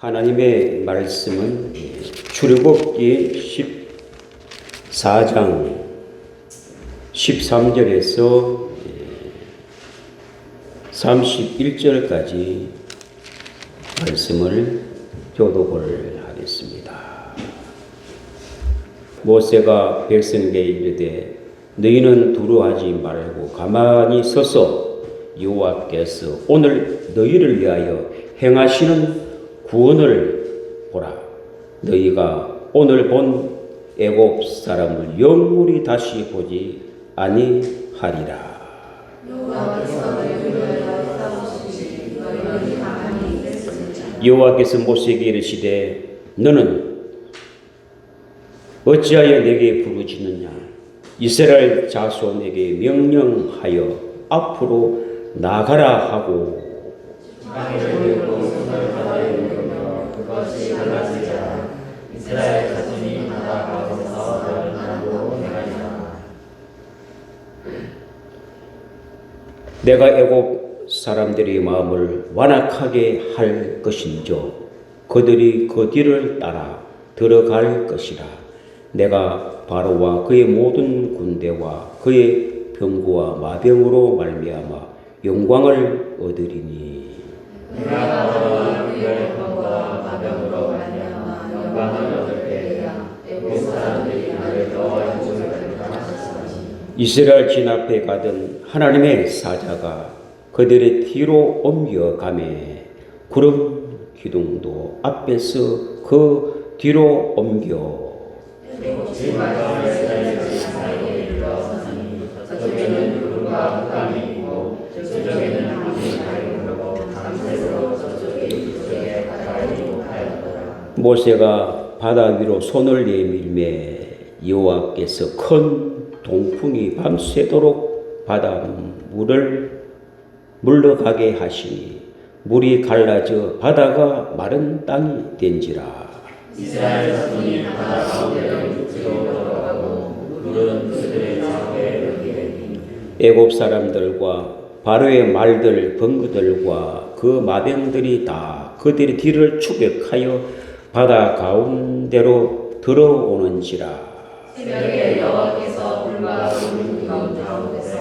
하나님의 말씀은 출애굽기 14장 13절에서 31절까지 말씀을 교독을 하겠습니다. 모세가 백성에게 이르되 너희는 두려워하지 말고 가만히 서서 여호와께서 오늘 너희를 위하여 행하시는 구원을 보라. 너희가 오늘 본 애굽 사람을 영원히 다시 보지 아니하리라. 여호와께서 모세에게 이르시되 너는 어찌하여 내게 부르짖느냐? 이스라엘 자손에게 명령하여 앞으로 나가라 하고 그것이 갈라지자 이스라엘 자손이 나아가서 나로 행하리라. 내가 애굽 사람들의 마음을 완악하게 할 것인저 그들이 그 뒤를 따라 들어갈 것이라. 내가 바로와 그의 모든 군대와 그의 병거와 마병으로 말미암아 영광을 얻으리니 내가 바로와 그의 병거와 마병으로 말미암아 영광을 얻을 때에야 애굽 사람들이 나를 여호와의 조를 따라하시니 이스라엘 진 앞에 가던 하나님의 사자가 그들의 뒤로 옮겨가매 구름 기둥도 앞에서 그 뒤로 옮겨 저쪽에는 구름과 흑암이 있고 저쪽에는 함이 가리고 밤새도록 저쪽에 이쪽에 가까이 하였더라. 모세가 바다 위로 손을 내밀매 여호와께서 큰 동풍이 밤새도록 바다 물을 물러가게 하시니 물이 갈라져 바다가 마른 땅이 된지라. 이스라엘 자손이 바다 가운데로 육지로 걸어가고 물은 그들의 좌우에 이르니 애굽 사람들과 바로의 말들 번거들과 그 마병들이 다 그들의 뒤를 추격하여 바다 가운데로 들어오는지라. 새벽에 여호와께서 불과 구름 가운데서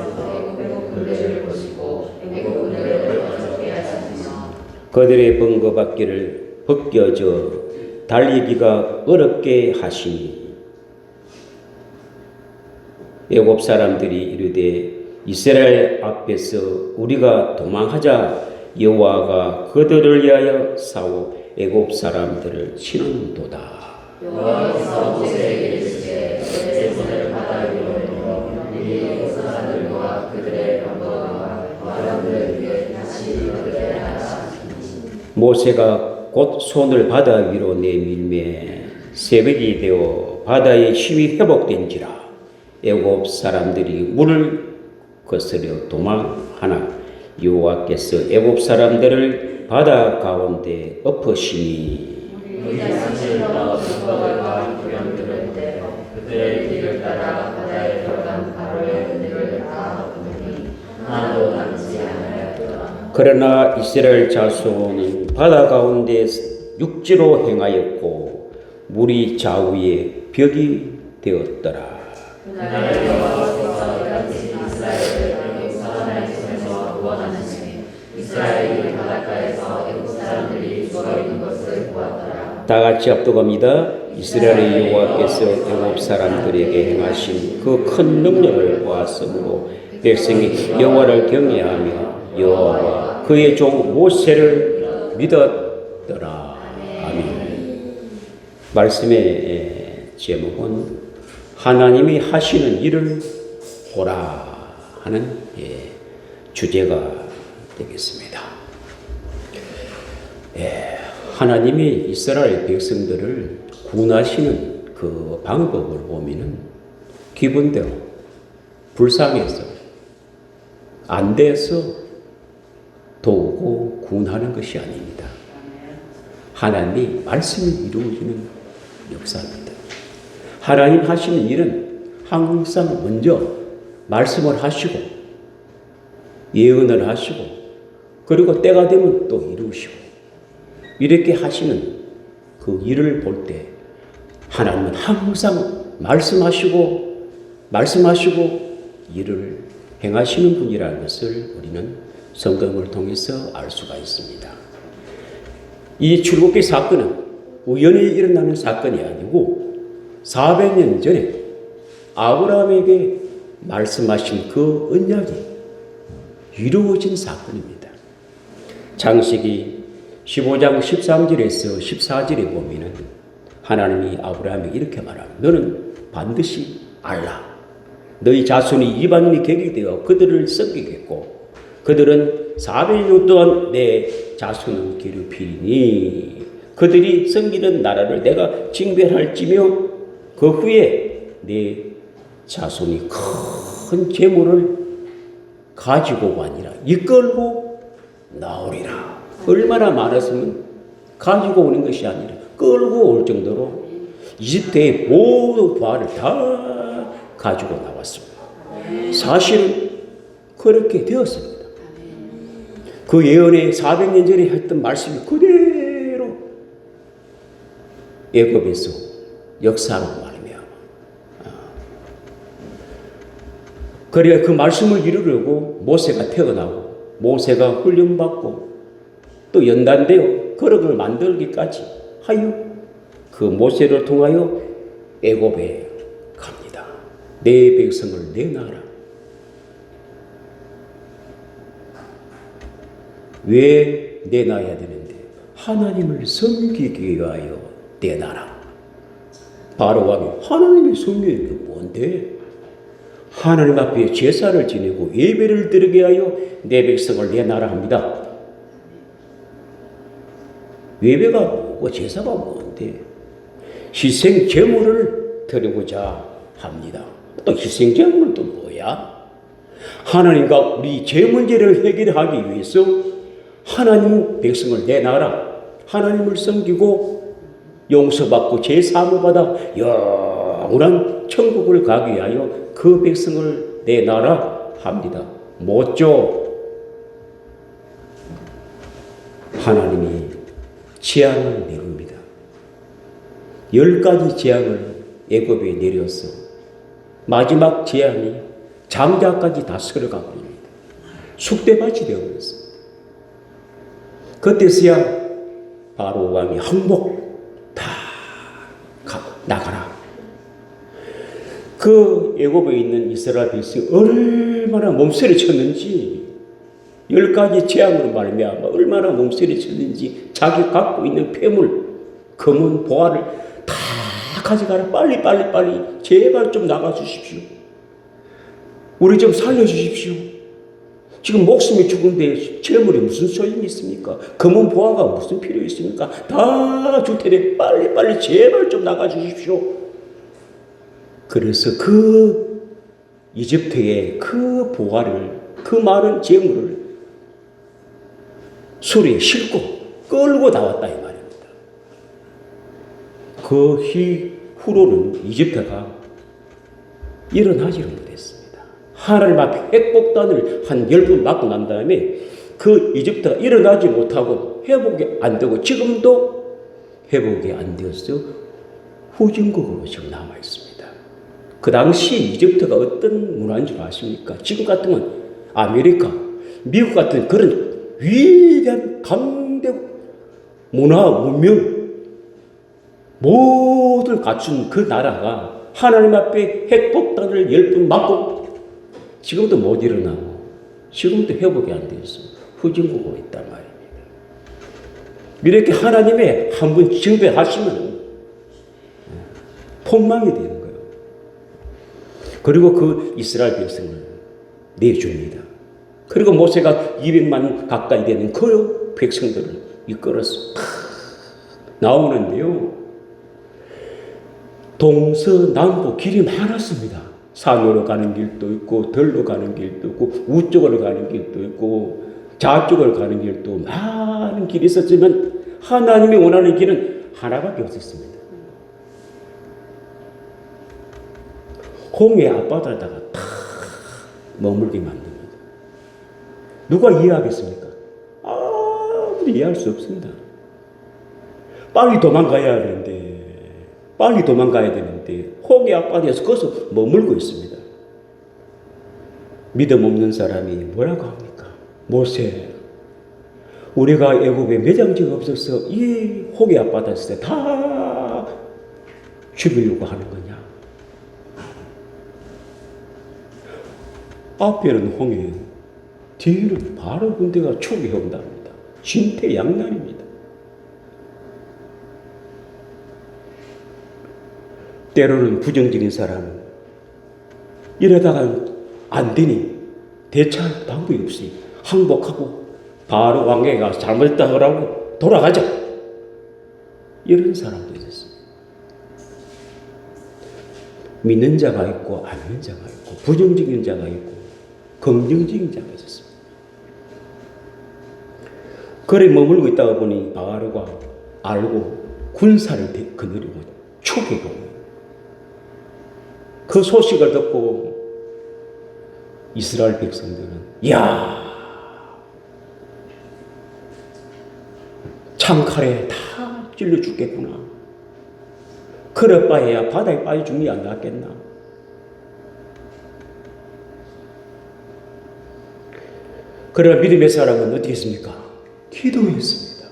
애굽 군대를 보시고 애굽 군대를 어떻게 하시며 그들의 번거받기를 벗겨져 달리기가 어렵게 하시니 애굽 사람들이 이르되 이스라엘 앞에서 우리가 도망하자 여호와가 그들을 위하여 싸워 애굽 사람들을 치는도다. 여호와께서 모세에게 이르시되 내 손을 바다 위로 내밀어 이 애굽 사람들과 그들의 병거와 마병들을 위해 다시 그들을 하시니 모세가 곧 손을 바다 위로 내밀매 새벽이 되어 바다의 힘이 회복된지라. 애굽 사람들이 물을 거스려 도망하나 여호와께서 애굽 사람들을 바다 가운데 엎으시니 그들의 길을 따라 바다에 들어간 바로의 군대를 다 엎으니 하나도 남지 않았더라. 그러나 이스라엘 자손은 바다 가운데 육지로 행하였고 물이 좌우에 벽이 되었더라. 그날 여호와께서 이같이 이스라엘을 애굽 사람의 손에서 구원하시니 이스라엘이 바닷가에서 애굽 사람들이 죽어 있는 것을 보았더라. 다 같이 합독합니다. 이스라엘의 여호와께서 애굽 사람들에게 행하신 그 큰 능력을 보았으므로 백성이 여호와를 경외하며 여호와와 그의 종 모세를 믿었더라. 아멘. 말씀의 제목은 하나님이 하시는 일을 보라 하는 주제가 되겠습니다. 하나님이 이스라엘 백성들을 구원하시는 그 방법을 보면은 기분대로 불쌍해서 안 돼서 도우고 구원하는 것이 아닙니다. 하나님이 말씀을 이루어지는 역사입니다. 하나님 하시는 일은 항상 먼저 말씀을 하시고 예언을 하시고 그리고 때가 되면 또 이루시고 이렇게 하시는 그 일을 볼 때 하나님은 항상 말씀하시고 일을 행하시는 분이라는 것을 우리는 성경을 통해서 알 수가 있습니다. 이 출애굽기 사건은 우연히 일어나는 사건이 아니고 400년 전에 아브라함에게 말씀하신 그 언약이 이루어진 사건입니다. 창세기 15장 13절에서 14절에 보면은 하나님이 아브라함에게 이렇게 말합니다. 너는 반드시 알라. 너희 자손이 이방인이 되게 되어 그들을 썩이겠고 그들은 400년 동안 내 자손을 괴롭히니 그들이 섬기는 나라를 내가 징별할지며 그 후에 내 자손이 큰 재물을 가지고가 아니라 이끌고 나오리라. 얼마나 많았으면 가지고 오는 것이 아니라 끌고 올 정도로 이집트의 모든 부하를 다 가지고 나왔습니다. 사실은 그렇게 되었습니다. 그 예언의 400년 전에 했던 말씀이 그대로 애굽에서 역사로 말미암아. 그래야 그 말씀을 이루려고 모세가 태어나고 모세가 훈련받고 또 연단되어 거룩을 만들기까지 하여 그 모세를 통하여 애굽에 갑니다. 내 백성을 내놔라. 왜 내놔야 되는데? 하나님을 섬기기 위하여 내놔라. 바로 왕이 하나님의 섬기는 게 뭔데? 하나님 앞에 제사를 지내고 예배를 드리게 하여 내 백성을 내놔라 합니다. 예배가 뭐고 제사가 뭔데? 희생 제물을 드리고자 합니다. 또 희생 제물은 또 뭐야? 하나님과 우리 죄 문제를 해결하기 위해서 하나님 백성을 내놔라. 하나님을 섬기고 용서받고 죄 사함받아 영원한 천국을 가기 위하여 그 백성을 내놔라 합니다. 뭐죠? 하나님이 재앙을 내립니다. 10가지 재앙을 애굽에 내려서 마지막 재앙이 장자까지 다 썰어가 버립니다. 쑥대밭이 되어버렸습니다. 그때서야 바로 왕이 항복 다 나가라. 그 애굽에 있는 이스라엘 백성이 얼마나 몸서리 쳤는지 10가지 재앙으로 말미암아 얼마나 몸서리 쳤는지 자기 갖고 있는 폐물 금은 보화를 다 가져가라. 빨리 제발 좀 나가주십시오. 우리 좀 살려주십시오. 지금 목숨이 죽은데 재물이 무슨 소용이 있습니까? 금은 보화가 무슨 필요 있습니까? 다 줄 테니 빨리 제발 좀 나가주십시오. 그래서 그 이집트의 그 보화를 그 많은 재물을 수레에 싣고 끌고 나왔다 이 말입니다. 그 후로는 이집트가 일어나지를 못했습니다. 하나님 앞에 핵폭탄을 한 10번 맞고 난 다음에 그 이집트가 일어나지 못하고 회복이 안 되고 지금도 회복이 안 되어서 후진국으로 지금 남아 있습니다. 그 당시 이집트가 어떤 문화인 줄 아십니까? 지금 같으면 아메리카, 미국 같은 그런 위대한 강대 문화, 문명 모두 갖춘 그 나라가 하나님 앞에 핵폭탄을 10번 맞고 지금도 못 일어나고 지금도 회복이 안 되어서 후진국으로 있단 말입니다. 이렇게 하나님의 한번 징배하시면 폭망이 되는 거예요. 그리고 그 이스라엘 백성을 내줍니다. 그리고 모세가 200만 가까이 되는 그 백성들을 이끌어서 나오는데요. 동서남북 길이 많았습니다. 산으로 가는 길도 있고 들로 가는 길도 있고 우쪽으로 가는 길도 있고 좌쪽으로 가는 길도 많은 길이 있었지만 하나님이 원하는 길은 하나밖에 없었습니다. 홍해 앞바다에다가 탁 머물게 만듭니다. 누가 이해하겠습니까? 아무도 이해할 수 없습니다. 빨리 도망가야 되는데, 빨리 도망가야 되는데 홍해 앞바다에서 거기서 머물고 있습니다. 믿음 없는 사람이 뭐라고 합니까? 모세, 우리가 애굽에 매장지가 없어서 이 홍해 앞바다에서 다 죽이려고 하는 거냐? 앞에는 홍해, 뒤에는 바로 군대가 추격해 온답니다. 진퇴양난입니다. 때로는 부정적인 사람은 이러다가 안 되니 대처할 방법이 없이 항복하고 바로 왕에게 가서 잘못했다 하라고 돌아가자. 이런 사람도 있었습니다. 믿는 자가 있고 안 믿는 자가 있고 부정적인 자가 있고 긍정적인 자가 있었습니다. 그래 머물고 있다가 보니 바로가 알고 군사를 거느리고 추격하고 그 소식을 듣고 이스라엘 백성들은 야, 창칼에 다 찔려 죽겠구나. 그럴 바에야 바다에 빠져 죽는 게 안 낫겠나. 그러나 믿음의 사람은 어떻게 했습니까? 기도했습니다.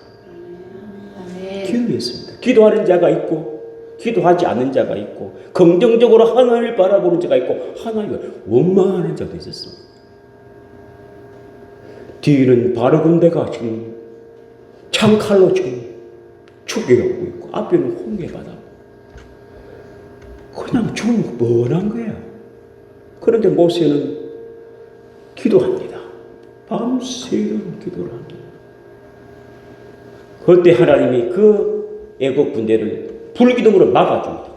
기도했습니다. 기도하는 자가 있고 기도하지 않는 자가 있고 긍정적으로 하나님을 바라보는 자가 있고 하나님을 원망하는 자도 있었습니다. 뒤에는 바로 군대가 지금 창칼로 지금 추격하고 있고 앞에는 홍해바다. 그냥 죽은 뻔한 거야. 그런데 모세는 기도합니다. 밤새도록 기도를 합니다. 그때 하나님이 그 애국 군대를 불기둥으로 막아줍니다.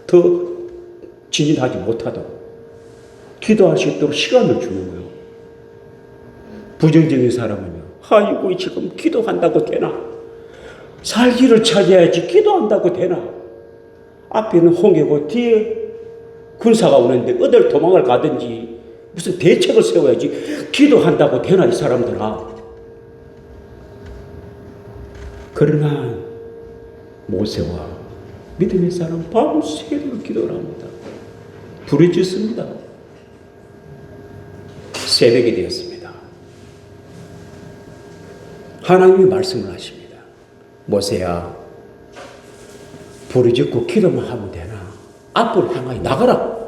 더 진진하지 못하도록 기도할 수 있도록 시간을 주는 거예요. 부정적인 사람은요, 아이고 지금 기도한다고 되나? 살기를 찾아야지 기도한다고 되나? 앞에는 홍해고 뒤에 군사가 오는데 어딜 도망을 가든지 무슨 대책을 세워야지 기도한다고 되나 이 사람들아. 그러나 모세와 믿음의 사람 밤새도록 기도를 합니다. 불이 졌습니다. 새벽이 되었습니다. 하나님이 말씀을 하십니다. 모세야, 불이 졌고 기도만 하면 되나? 앞을 향하여 나가라.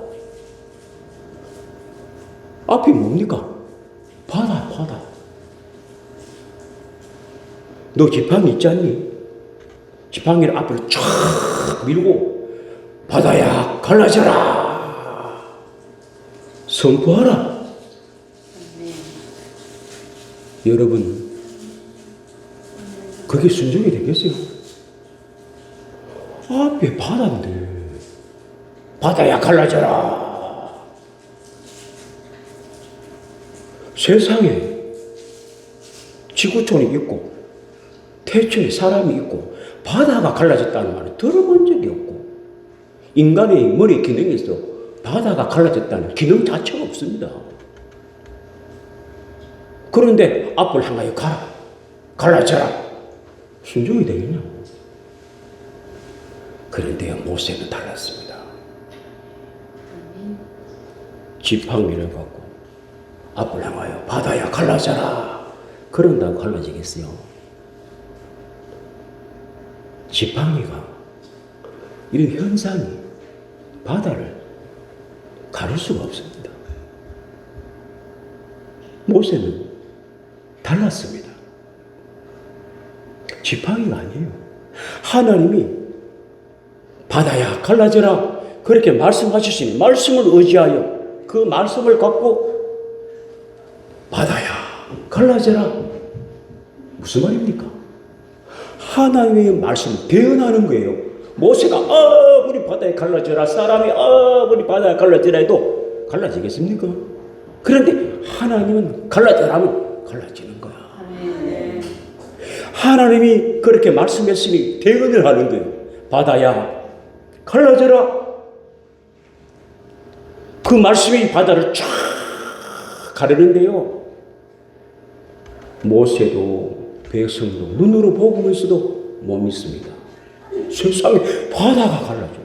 앞이 뭡니까? 바다, 바다. 너 지팡이 있지 않니? 지팡이를 앞으로 쫙 밀고 바다야 갈라져라 선포하라. 여러분, 그게 순종이 되겠어요? 앞에 바다인데 바다야 갈라져라. 세상에 지구촌이 있고 태초에 사람이 있고 바다가 갈라졌다는 말을 들어본 적이 없고 인간의 머리 기능에서 바다가 갈라졌다는 기능 자체가 없습니다. 그런데 앞을 향하여 가라. 갈라져라. 순종이 되겠냐? 그런데 모세는 달랐습니다. 지팡이를 갖고 앞을 향하여 바다야 갈라져라. 그런다고 갈라지겠어요? 지팡이가 이런 현상이 바다를 가릴 수가 없습니다. 모세는 달랐습니다. 지팡이가 아니에요. 하나님이 바다야 갈라져라 그렇게 말씀하셨으니 말씀을 의지하여 그 말씀을 갖고 바다야 갈라져라. 무슨 말입니까? 하나님의 말씀 대언하는 거예요. 모세가 아무리 바다에 갈라져라, 사람이 아무리 바다에 갈라져라 해도 갈라지겠습니까? 그런데 하나님은 갈라져라면 갈라지는 거야. 하나님이 그렇게 말씀했으니 대언을 하는 거예요. 바다야 갈라져라. 그 말씀이 바다를 쫙 가르는데요. 모세도 백성도 눈으로 보면서도 못 믿습니다. 세상에 바다가 갈라져요.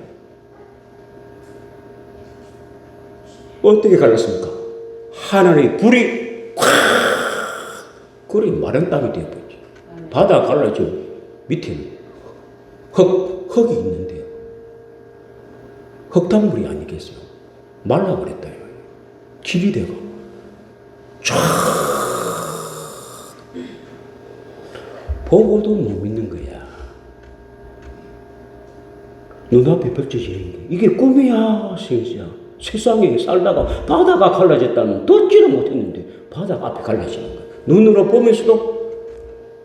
어떻게 갈랐습니까? 하나님의 불이 콱! 그래 마른 땅이 되어버리죠. 바다가 갈라져 밑에는 흙이 있는데요. 흙탕물이 아니겠어요. 말라버렸다. 길이 되고 쫙 보고도 못 믿는 거야. 눈앞에 펼쳐지는 게 이게 꿈이야 생시야. 세상에 살다가 바다가 갈라졌다는 듣지를 못했는데 바다가 앞에 갈라지는 거야. 눈으로 보면서도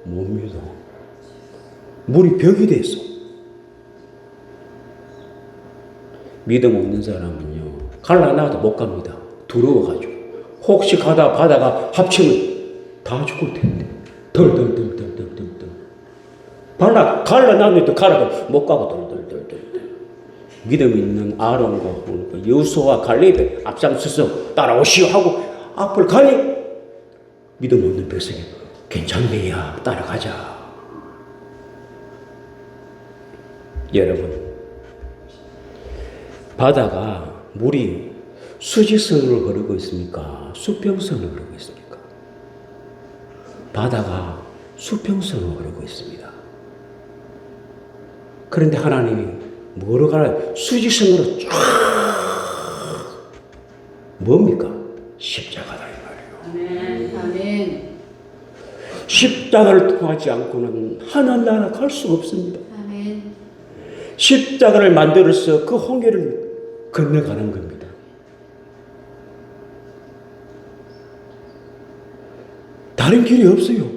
못 믿어. 물이 벽이 됐어. 믿음 없는 사람은요 갈라나도 못 갑니다. 두려워가지고 혹시 가다 바다가 합치면 다 죽을 텐데 덜덜덜덜덜덜 갈라나는데 갈아도 못 가고 덜덜덜덜. 믿음 있는 아론과 여호수아와 갈렙이 앞장서서 따라오시오 하고 앞을 가니 믿음 없는 백성이 괜찮네야 따라가자. 여러분 바다가 물이 수직선으로 흐르고 있습니까? 수평선으로 흐르고 있습니까? 바다가 수평선으로 흐르고 있습니다. 그런데 하나님이 뭐로 가나요? 수직선으로 쫙 뭡니까? 십자가다 이 말이에요. 아멘. 십자가를 통하지 않고는 하늘나라 갈 수가 없습니다. 아멘. 십자가를 만들어서 그 홍해를 건너가는 겁니다. 다른 길이 없어요.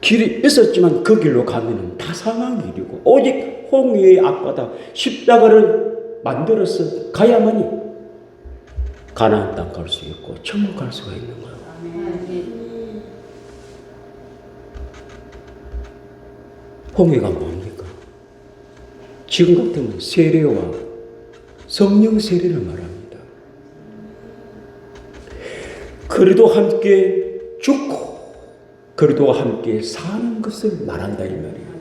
길이 있었지만 그 길로 가면은 다 상한 길이고 오직 홍해의 앞바다 십자가를 만들어서 가야만이 가나안 땅 갈 수 있고 천국 갈 수가 있는 거예요. 아멘. 홍해가 뭡니까? 지금 같으면 세례와 성령 세례를 말합니다. 그리도 함께 죽고 그리도 함께 사는 것을 말한다 이 말이에요.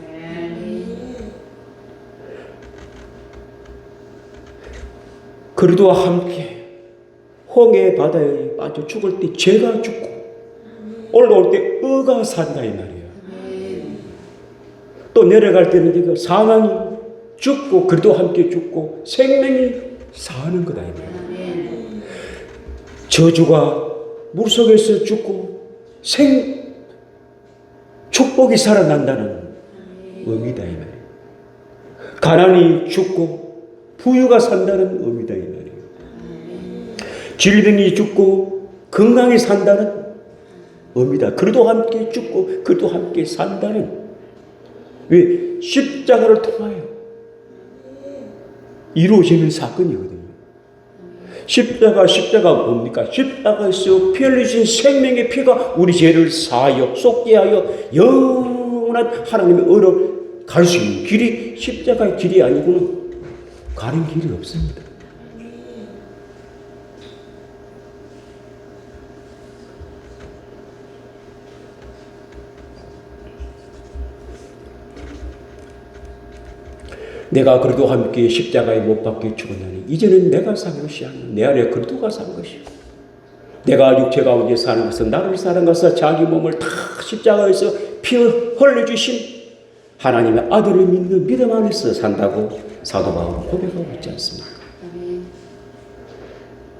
그리도 함께 홍해 바다에 빠져 죽을 때 죄가 죽고 올라올 때 의가 산다 이 말이에요. 또 내려갈 때는 이거 사망이 죽고 그래도 함께 죽고 생명이 사는 거다 이 말이에요. 저주가 물속에서 죽고 축복이 살아난다는 의미다 이 말이에요. 가난이 죽고 부유가 산다는 의미다 이 말이에요. 질병이 죽고 건강히 산다는 의미다. 그래도 함께 죽고 그래도 함께 산다는 왜? 십자가를 통하여 이루어지는 사건이거든요. 십자가 뭡니까? 십자가에서 피 흘리신 생명의 피가 우리 죄를 사하여 속죄하여 영원한 하나님의 의로 갈 수 있는 길이 십자가의 길이 아니고는 가는 길이 없습니다. 내가 그리도 함께 십자가에 못 박혀 죽었나니 이제는 내가 산 것이 아니라 내 안에 그리도가 산 것이고 내가 육체 가운데 사는 것은 나를 사는 것은 자기 몸을 다 십자가에서 피 흘려주신 하나님의 아들을 믿는 믿음 안에서 산다고 사도 바울은 고백하고 있지 않습니까?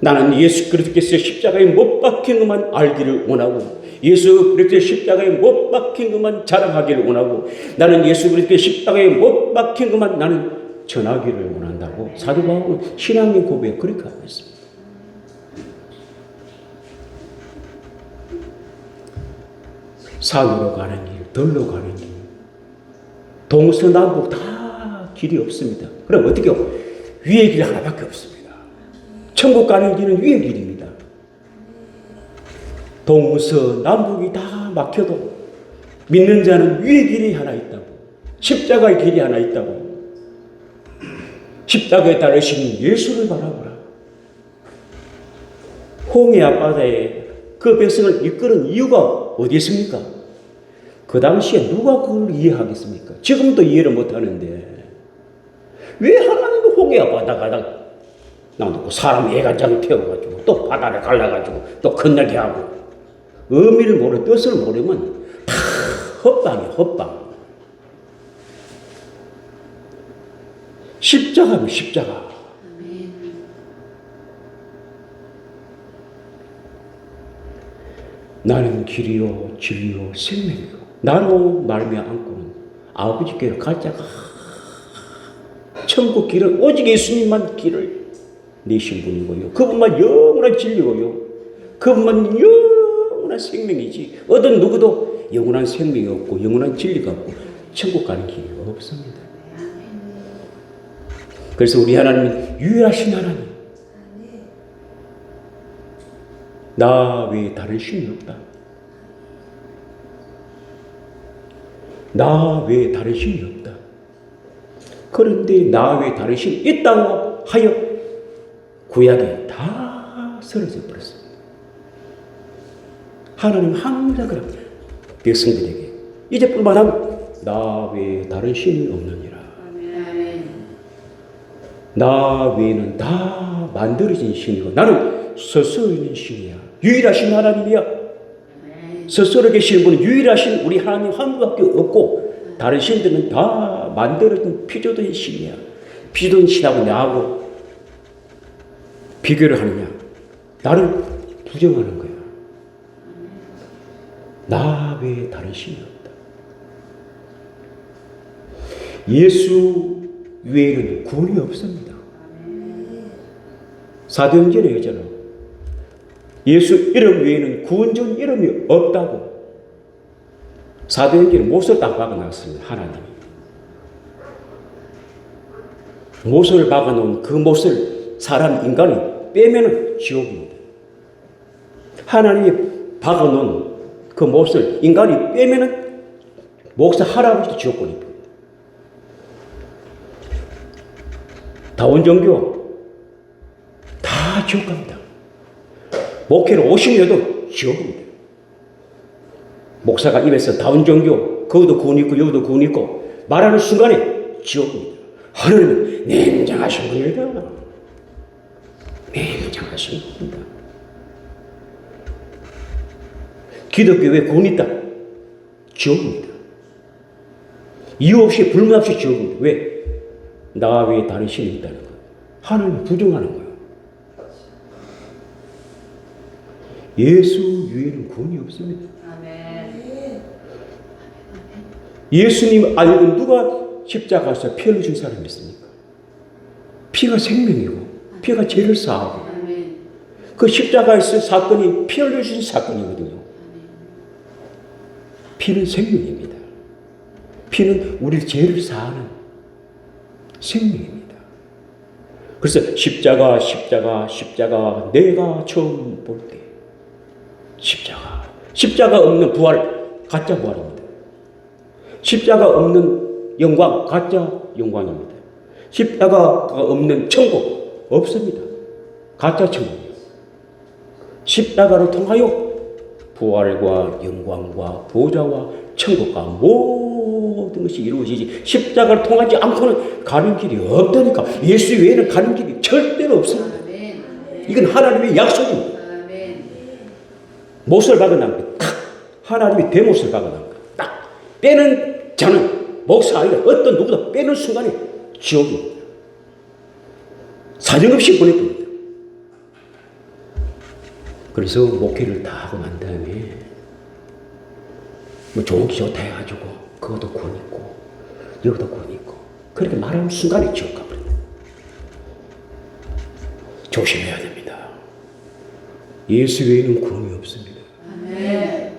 나는 예수 그리스도께서 십자가에 못 박힌 것만 알기를 원하고 예수 그리스도의 십자가에 못 박힌 것만 자랑하기를 원하고 나는 예수 그리스도의 십자가에 못 박힌 것만 나는 전하기를 원한다고 사도 바울은 신앙의 고백에 그렇게 하고 있습니다. 산으로 가는 길, 들로 가는 길, 동서남북 다 길이 없습니다. 그럼 어떻게 해요? 위의 길 하나밖에 없습니다. 천국 가는 길은 위의 길입니다. 동서남북이 다 막혀도 믿는 자는 위의 길이 하나 있다고. 십자가의 길이 하나 있다고. 십자가에 따르신 예수를 바라보라. 홍해 앞바다에 그 백성을 이끄는 이유가 어디 있습니까? 그 당시에 누가 그걸 이해하겠습니까? 지금도 이해를 못하는데 왜 하나님이 홍해야 바다가다 놔놓고 사람 애간장을 태워가지고 또 바다를 갈라가지고 또 건너게 하고 의미를 모르 뜻을 모르면 다 헛방이야 헛방. 십자가면 십자가. 나는 길이요 진리요 생명이요 나로 말미암고는 아버지께로 갈 자가 천국 길은 오직 예수님만 길을 내신 분이고요. 그분만 영원한 진리고요. 그분만 영원한 생명이지. 어떤 누구도 영원한 생명이 없고 영원한 진리가 없고 천국 가는 길이 없습니다. 그래서 우리 하나님은 유일하신 하나님. 나 외에 다른 신이 없다. 나 외에 다른 신이 없다. 그런데 나 외에 다른 신이 있다고 하여 구약에 다 쓰러져 버렸습니다. 하나님 항상 그럽니다. 백성들에게 이제뿐만 하면 나 외에 다른 신이 없느니라. 나 외에는 다 만들어진 신이고 나는 스스로 있는 신이야. 유일하신 하나님이야. 스스로 계시는 분은 유일하신 우리 하나님 한 분밖에 없고 다른 신들은 다 만들어진 피조된 신이야. 피조된 신하고 나하고 비교를 하느냐? 나를 부정하는 거야. 나 외에 다른 신이 없다. 예수 외에는 구원이 없습니다. 사도행전에 있잖아. 예수 이름 외에는 구원전 이름이 없다고. 사도행전에 못을 딱 박아놨습니다. 하나님이. 못을 박아놓은 그 못을 사람 인간이 빼면은 지옥입니다. 하나님이 박아놓은 그 못을 인간이 빼면은 목사 할아버지도 지옥 보냅니다. 다원종교 다 지옥 갑니다. 목회를 50년도 지옥입니다. 목사가 입에서 다운종교 거기도 구원 있고 여기도 구원 있고 말하는 순간에 지옥입니다. 하나님은 냉정하신 분이다. 냉정하신 분이다. 기독교에 구원 있다. 지옥입니다. 이유 없이 불문 없이 지옥입니다. 왜? 나 외에 다른 신이 있다는 거예요. 하나님을 부정하는 거예요. 예수 외에는 구원이 없습니다. 아멘. 예수님 아니면 누가 십자가에서 피 흘려준 사람이 있습니까? 피가 생명이고 피가 죄를 사하고 그 십자가에서 사건이 피 흘려준 사건이거든요. 피는 생명입니다. 피는 우리 죄를 사하는 생명입니다. 그래서 십자가 내가 처음 볼 때 십자가 없는 부활 가짜 부활입니다. 십자가 없는 영광 가짜 영광입니다. 십자가가 없는 천국 없습니다. 가짜 천국이에요. 십자가를 통하여 부활과 영광과 보좌와 천국과 모든 것이 이루어지지 십자가를 통하지 않고는 가는 길이 없다니까. 예수 외에는 가는 길이 절대로 없습니다. 이건 하나님의 약속입니다. 못을 박아놓은 거, 딱 하나님이 대못을 박아놓은 거, 딱 빼는 자는 목사 아니라 어떤 누구도 빼는 순간에 지옥입니다. 사정없이 보내줍니다. 그래서 목회를 다 하고 난 다음에 뭐 좋은 기 좋다 해가지고 그것도 구원 있고 여기도 구원 있고 그렇게 말하는 순간에 지옥 가버립니다. 조심해야 됩니다. 예수 외에는 구원이 없습니다. 아멘.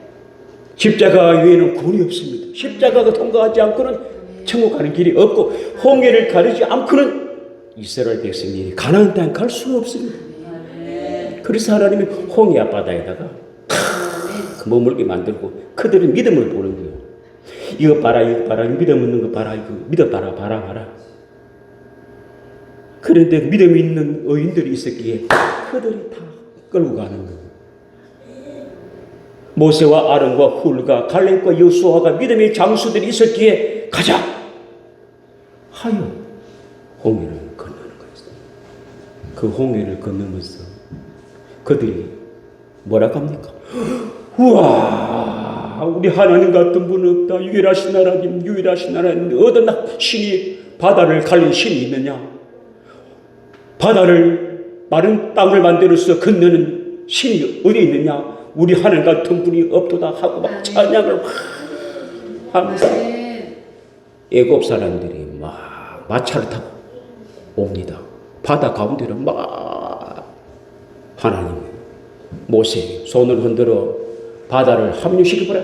십자가 외에는 구원이 없습니다. 십자가가 통과하지 않고는 천국 가는 길이 없고 홍해를 가르지 않고는 이스라엘 백성들이 가나안 땅에 갈 수가 없습니다. 아멘. 그래서 하나님이 홍해 앞바다에다가 머물게 만들고 그들은 믿음을 보는 거예요. 이거 봐라 믿음 있는 거 봐라 이거 믿어봐라 봐라. 그런데 믿음 있는 의인들이 있었기에 그들이 다 끌고 가는 거예요. 모세와 아론과 훌과 갈렙과 여수아가 믿음의 장수들이 있었기에 가자 하여 홍해를 건너는 거였어요. 그 홍해를 건너면서 그들이 뭐라고 합니까? 우와, 우리 하나님 같은 분 없다. 유일하신 하나님, 유일하신 하나님. 어떤 신이 바다를 갈린 신이 있느냐? 바다를 마른 땅을 만들어서 건너는 신이 어디 있느냐? 우리 하나님 같은 분이 없도다 하고 막 찬양을 하면서 애굽 사람들이 막 마차를 타고 옵니다. 바다 가운데로 막 하나님 모세 손을 흔들어 바다를 합류시켜버려.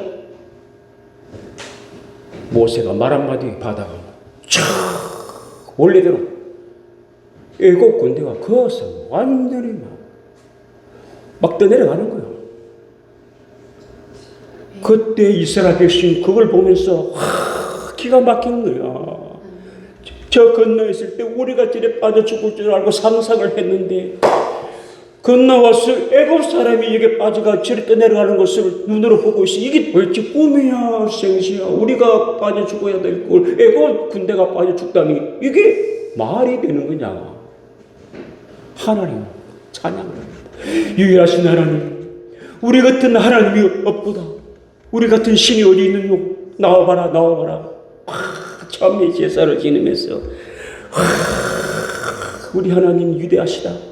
모세가 말 한마디 바다가 촥 원래대로 애굽 군대가 거기서 완전히 막 떠내려가는 거예요. 그때 이스라엘 백성 그걸 보면서 기가 막힌 거야. 저 건너 있을 때 우리가 저래 빠져 죽을 줄 알고 상상을 했는데 건너와서 애굽 사람이 여기 빠져가 저리 떠내려가는 것을 눈으로 보고 있어. 이게 도대체 꿈이야 생시야. 우리가 빠져 죽어야 될 걸 애굽 군대가 빠져 죽다니 이게 말이 되는 거냐. 하나님 찬양을 합니다. 유일하신 하나님, 우리 같은 하나님이 없도다. 우리 같은 신이 어디 있느냐. 나와봐라 나와봐라. 참회 제사를 지내면서 우리 하나님 위대하시다.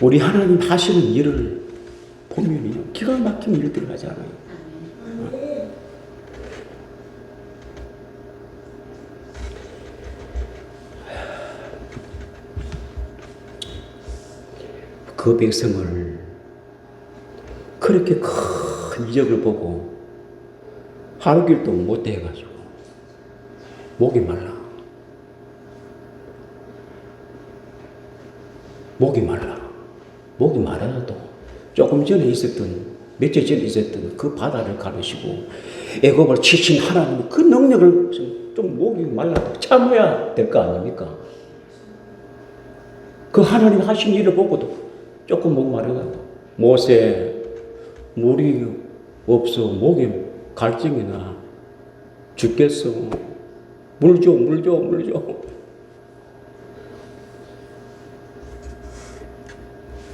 우리 하나님 하시는 일을 보면요 기가 막힌 일들을 하잖아요. 그 백성을 그렇게 큰 이적을 보고 하루 길도 못 해가지고 목이 말라. 목이 말라도 조금 전에 있었던 며칠 전에 있었던 그 바다를 가르시고 애굽을 치신 하나님 그 능력을 좀 목이 말라도 참아야 될 거 아닙니까? 그 하나님 하신 일을 보고도 조금 목 마르다고 모세 물이 없어 목이 갈증이나 죽겠어. 물 줘.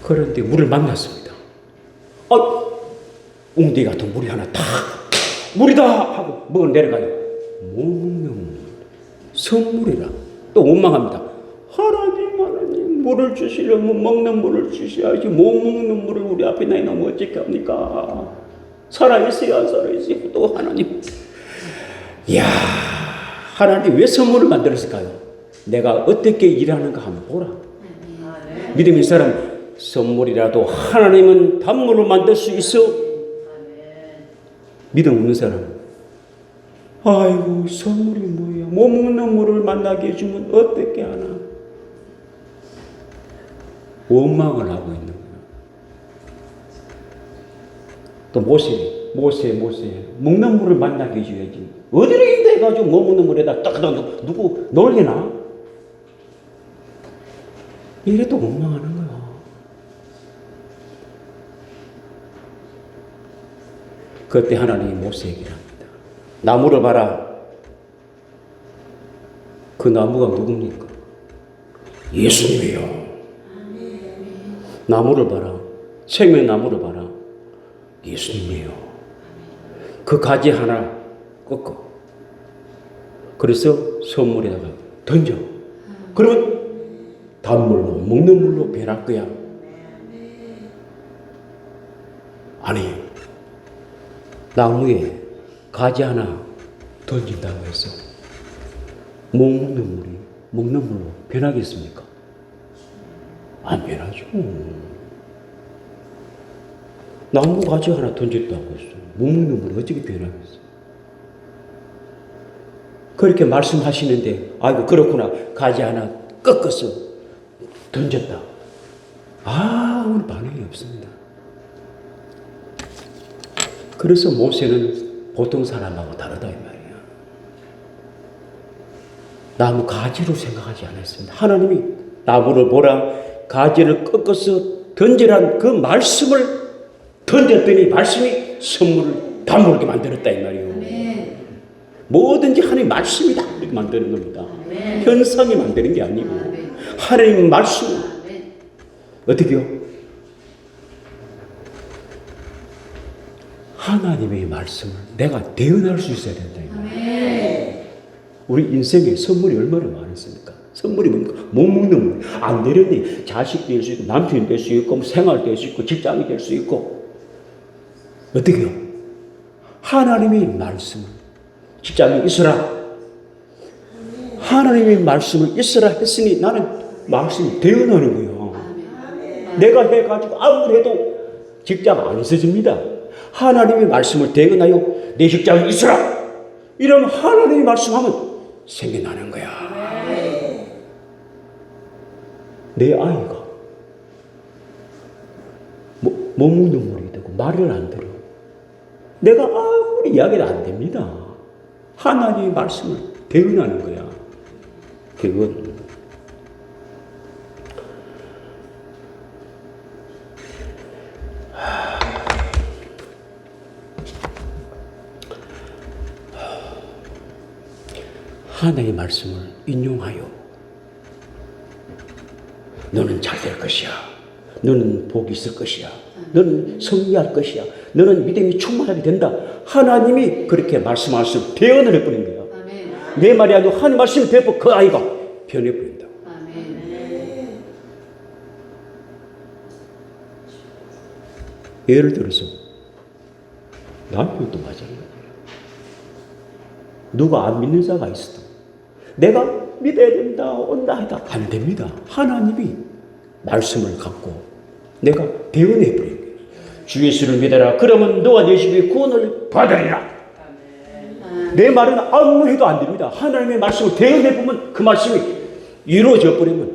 그런데 물을 만났습니다. 웅덩이 같은 물이 하나 탁 물이다 하고 먹어 내려가요. 못 먹는 선물이라 또 원망합니다. 하나님 물을 주시려면 먹는 물을 주셔야지 못 먹는 물을 우리 앞에 내놓으면 어떻게 합니까? 살아있어요 안 살아있어요? 또 하나님 이야 하나님 왜 선물을 만들었을까요? 내가 어떻게 일하는가 한번 보라. 믿음의 사람 선물이라도 하나님은 단물을 만들 수 있어. 믿음 없는 사람 아이고 선물이 뭐야. 못 먹는 물을 만나게 해주면 어떻게 하나. 원망을 하고 있는 거야. 또 모세 먹는 물을 만나게 해줘야지. 어디로 인도해가지고 못 먹는 물에다 딱 누구 놀래나? 이래 또 원망하는 거야. 그때 하나님이 모세에게 합니다. 나무를 봐라. 그 나무가 누굽니까? 예수님이요. 나무를 봐라. 생명나무를 봐라. 예수님이에요. 그 가지 하나 꺾어. 그래서 선물에다가 던져. 그러면 단물로 먹는 물로 변할 거야. 아니 나무에 가지 하나 던진다고 해서 먹는 물로 변하겠습니까? 안 변하죠. 나무 가지 하나 던졌다고 했어. 못 먹는 물이 어떻게 변하겠어? 그렇게 말씀하시는데, 아이고, 그렇구나. 가지 하나 꺾어서 던졌다. 오늘 반응이 없습니다. 그래서 모세는 보통 사람하고 다르다, 이 말이야. 나무 가지로 생각하지 않았습니다. 하나님이 나무를 보라, 가지를 꺾어서 던지란 그 말씀을 던졌더니 말씀이 선물을 다 모르게 만들었다 이 말이에요. 아멘. 뭐든지 하나님 말씀이다 이렇게 만드는 겁니다. 아멘. 현상이 만드는 게 아니고 아멘. 하나님 말씀 아멘. 어떻게요? 하나님의 말씀을 내가 대언할 수 있어야 된다. 아멘. 우리 인생에 선물이 얼마나 많았습니까? 선물이 뭡니까? 못 먹는 물. 안 내렸니? 자식 될 수 있고, 남편이 될 수 있고, 생활 될 수 있고, 직장이 될 수 있고. 어떻게요? 하나님의 말씀을 직장에 있으라. 하나님의 말씀을 있으라 했으니 나는 말씀을 대언하는 거예요. 아멘. 내가 해가지고 아무리 해도 직장 안 있어집니다. 하나님의 말씀을 대언하여 내 직장에 있으라. 이러면 하나님의 말씀하면 생겨나는 거야. 내 아이가 못 먹는 물이 되고 말을 안 들어. 내가 아무리 이야기를 안 됩니다. 하나님의 말씀을 대언하는 거야. 그건 하나님의 말씀을 인용하여 너는 잘 될 것이야. 너는 복이 있을 것이야. 너는 승리할 것이야. 너는 믿음이 충만하게 된다. 하나님이 그렇게 말씀하시면 대언을 해버린 거예요. 아멘. 내 말이 아니고 하나님 말씀이 되고 그 아이가 변해버린다. 아멘. 예를 들어서 남편도 마찬가지예요. 누가 안 믿는 자가 있어도 내가 믿어야 된다, 온다 하다 안 됩니다. 하나님이 말씀을 갖고 내가 대언해 버린 거예요. 주 예수를 믿어라. 그러면 너와 내 집이 구원을 받으리라. 내 말은 아무 해도 안 됩니다. 하나님의 말씀을 대언해 보면 그 말씀이 이루어져 버리면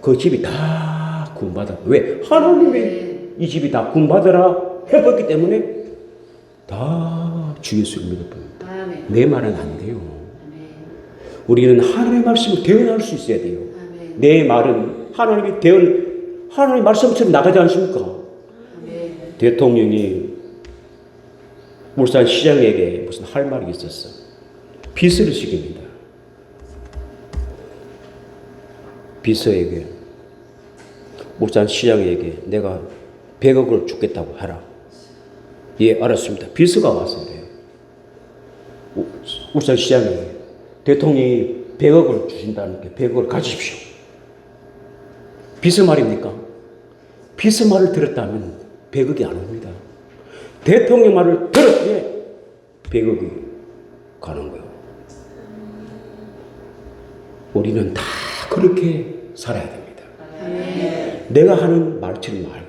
그 집이 다 구원받아. 왜? 하나님의 이 집이 다 구원받으라 해봤기 때문에 다 주 예수를 믿어버립니다. 아멘. 내 말은 안 돼요. 아멘. 우리는 하나님의 말씀을 대언할 수 있어야 돼요. 아멘. 내 말은 하나님의 말씀처럼 나가지 않습니까? 아멘. 대통령이 울산 시장에게 무슨 할 말이 있었어. 비서를 시킵니다. 비서에게 울산 시장에게 내가 100억을 주겠다고 하라. 예, 알았습니다. 비서가 왔어요. 울산 시장에 대통령이 100억을 주신다는 게 100억을 가지십시오. 비서 말입니까? 비서 말을 들었다면 100억이 안 옵니다. 대통령 말을 들었기에 100억이 가는 거예요. 우리는 다 그렇게 살아야 됩니다. 아멘. 내가 하는 말처럼 말고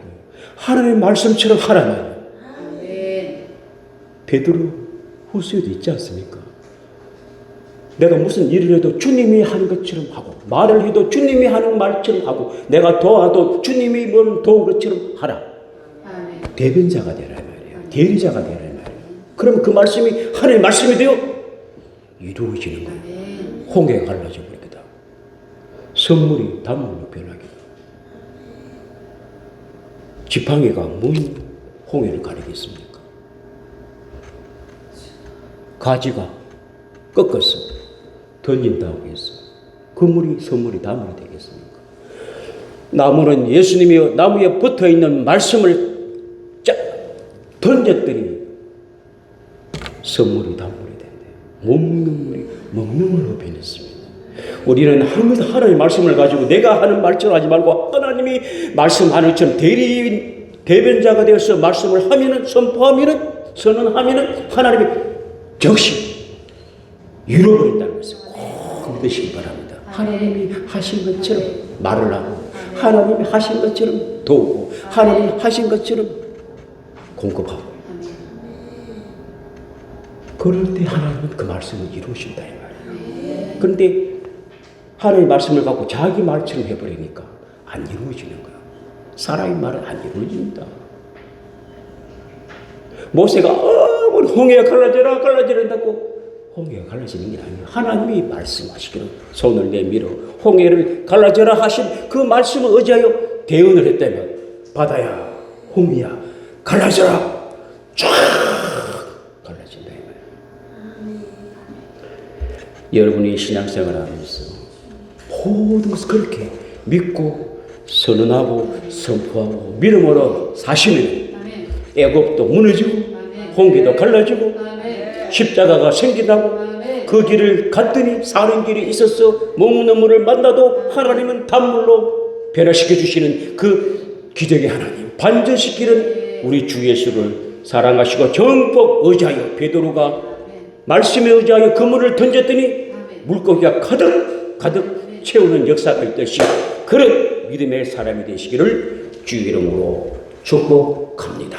하나님의 말씀처럼 하라면 아멘. 베드로 후서에도 있지 않습니까? 내가 무슨 일을 해도 주님이 하는 것처럼 하고 말을 해도 주님이 하는 말처럼 하고 내가 도와도 주님이 뭘 도운 것처럼 하라. 아멘. 대변자가 되라 말이에요. 대리자가 되라 말이에요. 그러면 그 말씀이 하나님의 말씀이 되어 이루어지는 거예요. 아멘. 홍해가 갈라져 버리겠다. 선물이 단물로 변하겠다. 지팡이가 뭔 홍해를 가리겠습니까? 가지가 꺾어서 던진다고 해서 그 물이 선물이 단물이 되겠습니까? 나무는 예수님이 나무에 붙어있는 말씀을 던졌더니 선물이 단물이 된대요. 못 먹는 물이 먹는 물로 변했습니다. 우리는 항상 하나님의 말씀을 가지고 내가 하는 말처럼 하지 말고 하나님이 말씀하는 것처럼 대변자가 되어서 말씀을 하면은 선포하면은 선언하면은 하나님이 즉시 이루어버린다는 것을 꼭 믿으시기 바랍니다. 하나님이 하신 것처럼 말을 하고 하나님이 하신 것처럼 도우고 하나님이 하신 것처럼 공급하고 그럴 때 하나님은 그 말씀을 이루신다 이 말이에요. 그런데 하나님의 말씀을 갖고 자기 말처럼 해버리니까 안 이루어지는 거예요. 사람의 말은 안 이루어집니다. 모세가 홍해가 갈라져라 한다고 홍해가 갈라지는 게 아니에요. 하나님이 말씀하시기로 손을 내밀어 홍해를 갈라져라 하신 그 말씀을 의지하여 대언을 했다면 바다야, 홍미야, 갈라져라. 쫙 갈라진다 이 말이야. 여러분이 신앙생활을 하면서 모든 것을 그렇게 믿고 선언하고 선포하고 믿음으로 사시면 아멘. 애굽도 무너지고 아멘. 홍기도 갈라지고 아멘. 십자가가 생긴다고 아멘. 그 길을 갔더니 사는 길이 있어서 먹는 물을 만나도 하나님은 단물로 변화시켜 주시는 그 기적의 하나님 반전시키는 우리 주 예수를 사랑하시고 정복 의지하여 베드로가 말씀에 의지하여 그물을 던졌더니 물고기가 가득 채우는 역사가 있듯이 그런 믿음의 사람이 되시기를 주 이름으로 축복합니다.